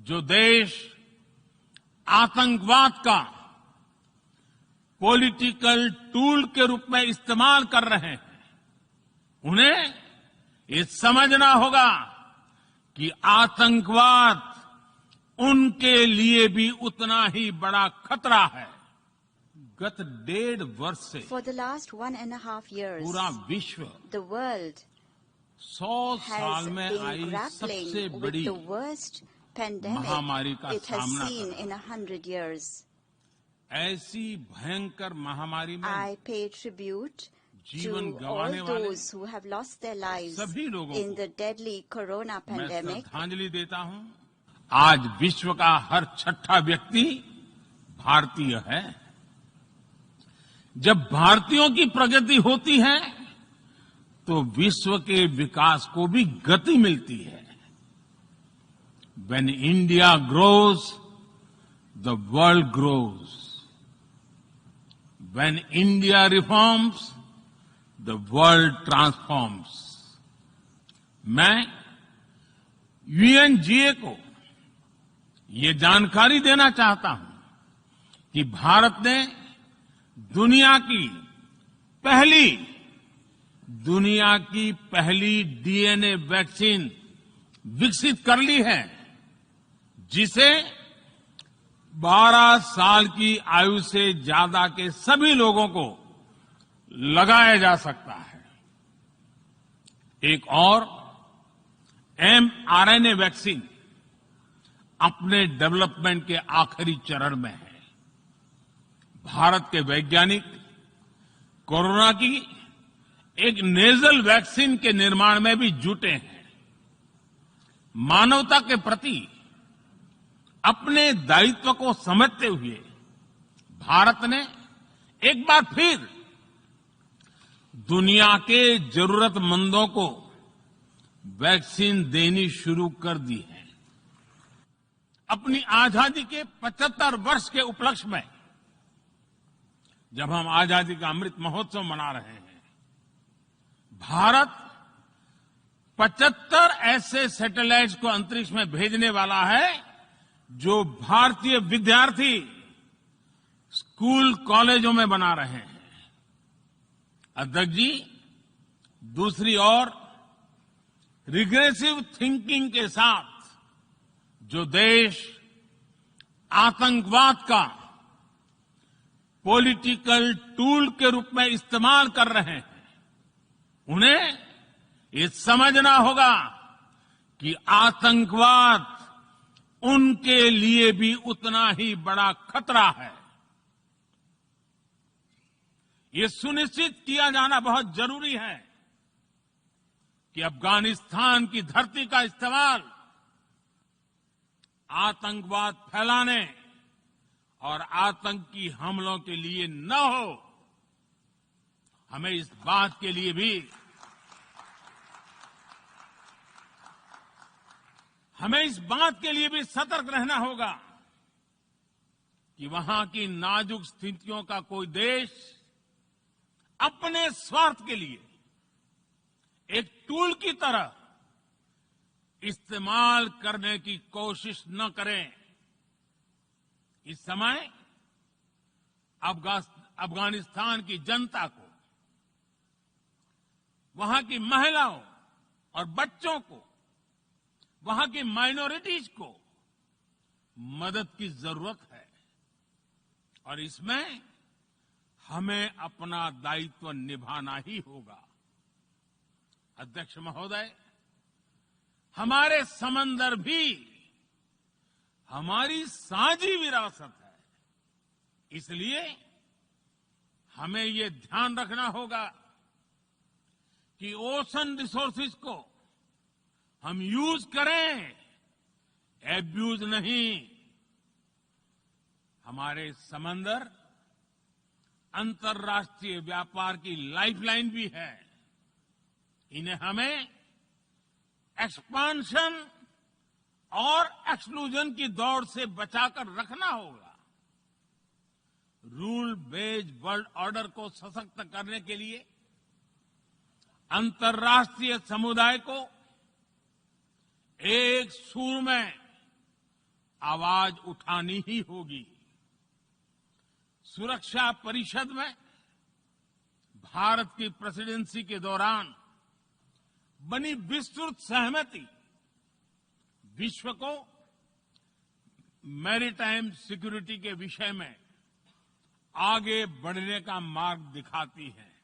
जो देश आतंकवाद का पॉलिटिकल टूल के रूप में इस्तेमाल कर रहे हैं, उन्हें ये समझना होगा कि आतंकवाद उनके लिए भी उतना ही बड़ा खतरा है। गत 1.5 वर्ष से For the last 1.5 years, पूरा विश्व the world 100 साल has में been आई सबसे grappling with बड़ी the worst pandemic महामारी का it has सामना seen कर in 100 years. ऐसी भयंकर महामारी में I pay tribute जीवन to गंवाने all वाले those who have lost their lives सभी लोगों in को the deadly corona मैं pandemic. श्रद्धांजलि देता हूं। आज विश्व का हर छठा व्यक्ति भारतीय है। जब भारतीयों की प्रगति होती है तो विश्व के विकास को भी गति मिलती है। When India grows, the world grows. When India reforms, the world transforms. मैं UNGA को ये जानकारी देना चाहता हूं कि भारत ने दुनिया की पहली DNA वैक्सीन विकसित कर ली है, जिसे 12 साल की आयु से ज्यादा के सभी लोगों को लगाया जा सकता है। एक और mRNA वैक्सीन अपने डेवलपमेंट के आखिरी चरण में है। भारत के वैज्ञानिक कोरोना की एक नेजल वैक्सीन के निर्माण में भी जुटे हैं। मानवता के प्रति अपने दायित्व को समझते हुए भारत ने एक बार फिर दुनिया के जरूरतमंदों को वैक्सीन देनी शुरू कर दी है। अपनी आजादी के 75 वर्ष के उपलक्ष्य में जब हम आजादी का अमृत महोत्सव मना रहे हैं, भारत 75 ऐसे सैटेलाइट्स को अंतरिक्ष में भेजने वाला है जो भारतीय विद्यार्थी स्कूल कॉलेजों में बना रहे हैं। अध्यक्ष जी, दूसरी ओर रिग्रेसिव थिंकिंग के साथ जो देश आतंकवाद का पॉलिटिकल टूल के रूप में इस्तेमाल कर रहे हैं, उन्हें ये समझना होगा कि आतंकवाद उनके लिए भी उतना ही बड़ा खतरा है। ये सुनिश्चित किया जाना बहुत जरूरी है कि अफगानिस्तान की धरती का इस्तेमाल आतंकवाद फैलाने और आतंकी हमलों के लिए न हो। हमें इस बात के लिए भी सतर्क रहना होगा कि वहां की नाजुक स्थितियों का कोई देश अपने स्वार्थ के लिए एक टूल की तरह इस्तेमाल करने की कोशिश न करें। इस समय अफगानिस्तान की जनता को, वहां की महिलाओं और बच्चों को, वहां की माइनॉरिटीज को मदद की जरूरत है और इसमें हमें अपना दायित्व निभाना ही होगा। अध्यक्ष महोदय, हमारे समंदर भी हमारी साझी विरासत है। इसलिए हमें ये ध्यान रखना होगा कि ओशन रिसोर्सेज को हम यूज करें, एब्यूज नहीं। हमारे समंदर अंतर्राष्ट्रीय व्यापार की लाइफलाइन भी है। इन्हें हमें एक्सपांशन और एक्सक्लूजन की दौड़ से बचाकर रखना होगा। रूल बेस्ड वर्ल्ड ऑर्डर को सशक्त करने के लिए अंतर्राष्ट्रीय समुदाय को एक सुर में आवाज उठानी ही होगी। सुरक्षा परिषद में भारत की प्रेसिडेंसी के दौरान बनी विस्तृत सहमति विश्व को मैरीटाइम सिक्योरिटी के विषय में आगे बढ़ने का मार्ग दिखाती है।